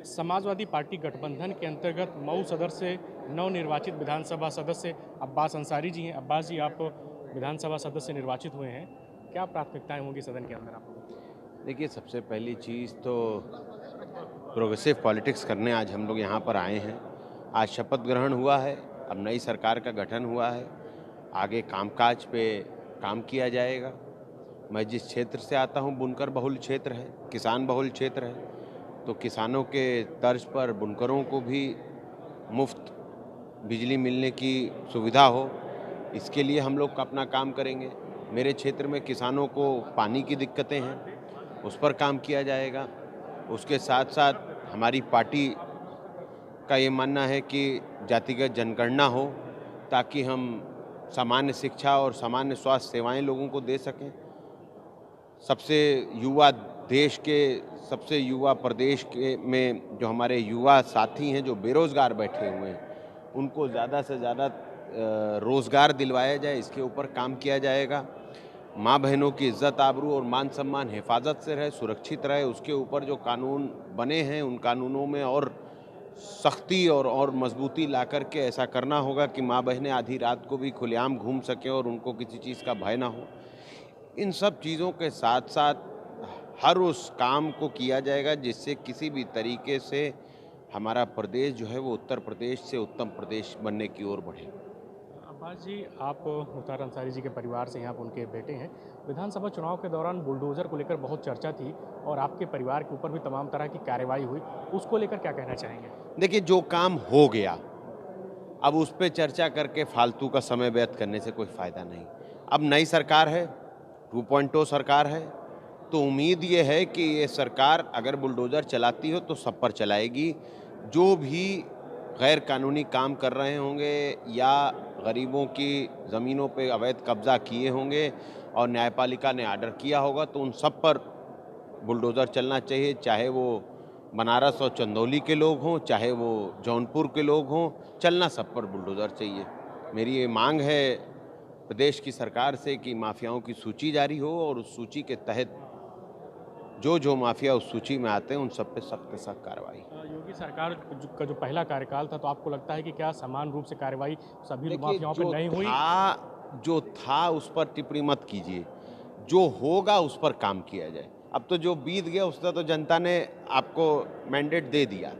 Samajwadi party गठबंधन के अंतर्गत मऊ सदर से नवनिर्वाचित विधानसभा सदस्य अब्बास अंसारी जी हैं। अब्बास जी, आप विधानसभा सदस्य निर्वाचित हुए हैं, क्या प्राथमिकताएं होंगी सदन के अंदर आप? देखिए, सबसे पहली चीज़ तो प्रोग्रेसिव पॉलिटिक्स करने आज हम लोग यहाँ पर आए हैं। आज शपथ ग्रहण हुआ है, अब नई सरकार का गठन हुआ है, आगे कामकाज पे काम किया जाएगा। मैं जिस क्षेत्र से आता हूँ बुनकर बहुल क्षेत्र है, किसान बहुल क्षेत्र है, तो किसानों के तर्ज पर बुनकरों को भी मुफ्त बिजली मिलने की सुविधा हो, इसके लिए हम लोग अपना काम करेंगे। मेरे क्षेत्र में किसानों को पानी की दिक्कतें हैं, उस पर काम किया जाएगा। उसके साथ साथ हमारी पार्टी का ये मानना है कि जातिगत जनगणना हो, ताकि हम सामान्य शिक्षा और सामान्य स्वास्थ्य सेवाएं लोगों को दे सकें। सबसे युवा देश के सबसे युवा प्रदेश के में जो हमारे युवा साथी हैं, जो बेरोज़गार बैठे हुए हैं, उनको ज़्यादा से ज़्यादा रोज़गार दिलवाया जाए, इसके ऊपर काम किया जाएगा। माँ बहनों की इज़्ज़त आबरू और मान सम्मान हिफाजत से रहे, सुरक्षित रहे, उसके ऊपर जो कानून बने हैं उन कानूनों में और सख्ती और मजबूती ला कर के ऐसा करना होगा कि माँ बहनें आधी रात को भी खुलेआम घूम सकें और उनको किसी चीज़ का भय ना हो। इन सब चीज़ों के साथ साथ हर उस काम को किया जाएगा जिससे किसी भी तरीके से हमारा प्रदेश जो है वो उत्तर प्रदेश से उत्तम प्रदेश बनने की ओर बढ़े। अब्बास जी, आप मुख्तार अंसारी जी के परिवार से हैं, आप उनके बेटे हैं। विधानसभा चुनाव के दौरान बुलडोज़र को लेकर बहुत चर्चा थी और आपके परिवार के ऊपर भी तमाम तरह की कार्रवाई हुई, उसको लेकर क्या कहना चाहेंगे? देखिए, जो काम हो गया, अब उस पे चर्चा करके फालतू का समय व्यर्थ करने से कोई फ़ायदा नहीं। अब नई सरकार है, 2.0 सरकार है, तो उम्मीद ये है कि ये सरकार अगर बुलडोज़र चलाती हो तो सब पर चलाएगी। जो भी गैर कानूनी काम कर रहे होंगे या गरीबों की ज़मीनों पे अवैध कब्ज़ा किए होंगे और न्यायपालिका ने आर्डर किया होगा, तो उन सब पर बुलडोज़र चलना चाहिए, चाहे वो बनारस और चंदौली के लोग हों, चाहे वो जौनपुर के लोग हों, चलना सब पर बुलडोज़र चाहिए। मेरी ये मांग है प्रदेश की सरकार से कि माफियाओं की सूची जारी हो और उस सूची के तहत जो माफिया उस सूची में आते हैं उन सब पे सख्त से सख्त कार्रवाई। योगी सरकार का जो पहला कार्यकाल था, तो आपको लगता है कि क्या समान रूप से कार्रवाई सभी देखिए, माफियाओं पर नहीं हुई? जो था उस पर टिप्पणी मत कीजिए, जो होगा उस पर काम किया जाए। अब तो जो बीत गया उसका तो जनता ने आपको मैंडेट दे दिया,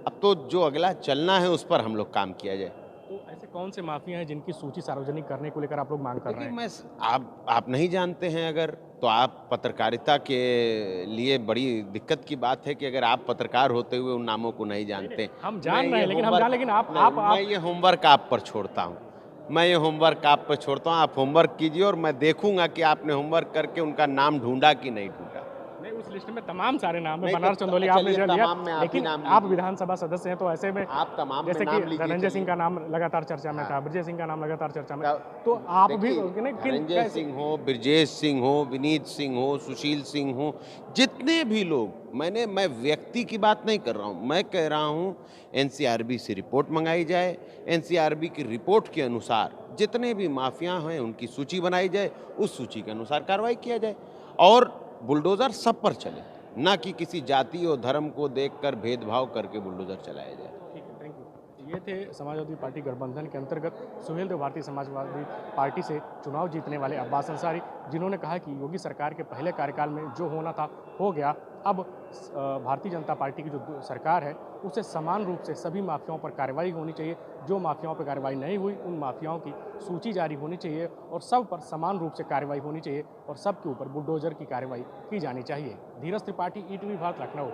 अब तो जो अगला चलना है उस पर हम लोग काम किया जाए। तो ऐसे कौन से माफिया हैं जिनकी सूची सार्वजनिक करने को लेकर आप लोग मांग कर रहे देखिए, हैं? मैं आप नहीं जानते हैं अगर, तो आप पत्रकारिता के लिए बड़ी दिक्कत की बात है कि अगर आप पत्रकार होते हुए उन नामों को नहीं जानते। हम जान रहे हैं, लेकिन हम जान, लेकिन मैं ये होमवर्क आप पर छोड़ता हूँ। आप होमवर्क कीजिए और मैं देखूंगा कि आपने होमवर्क करके उनका नाम ढूंढा कि नहीं ढूंढा। नहीं, उस लिस्ट में तमाम सारे नाम है, नहीं बनारस तो चंदौली आपने चलिए, जड़ लिया, तमाम में आप ही लेकिन नाम आप लीजिए। विधानसभा सदस्य हैं, तो ऐसे में आप तमाम में जैसे कि नाम लीजिए, धनंजय सिंह चलिए। का नाम लगातार चर्चा में था, हाँ। ब्रजेश सिंह का नाम लगातार चर्चा में, तब तो आप भी देखिए, किन धनंजय कैसे? सिंह हो, ब्रजेश सिंह हो, विनीत सिंह हो, सुशील सिंह हो, जितने भी लोग, मैं व्यक्ति की बात नहीं कर रहा हूँ, मैं कह रहा हूँ एनसीआरबी से रिपोर्ट मंगाई जाए, एनसीआरबी की रिपोर्ट के अनुसार जितने भी माफिया हैं उनकी सूची बनाई जाए, उस सूची के अनुसार कार्रवाई किया जाए और बुलडोज़र सब पर चले, ना कि किसी जाति और धर्म को देखकर भेदभाव करके बुलडोज़र चलाया जाए। ठीक है, थैंक यू। ये थे समाजवादी पार्टी गठबंधन के अंतर्गत सुहेल देव भारतीय समाजवादी पार्टी से चुनाव जीतने वाले अब्बास अंसारी, जिन्होंने कहा कि योगी सरकार के पहले कार्यकाल में जो होना था हो गया। अब भारतीय जनता पार्टी की जो सरकार है उसे समान रूप से सभी माफियाओं पर कार्रवाई होनी चाहिए। जो माफियाओं पर कार्रवाई नहीं हुई उन माफियाओं की सूची जारी होनी चाहिए और सब पर समान रूप से कार्रवाई होनी चाहिए और सबके ऊपर बुलडोजर की कार्रवाई की जानी चाहिए। धीरज त्रिपाठी, ईटीवी भारत, लखनऊ।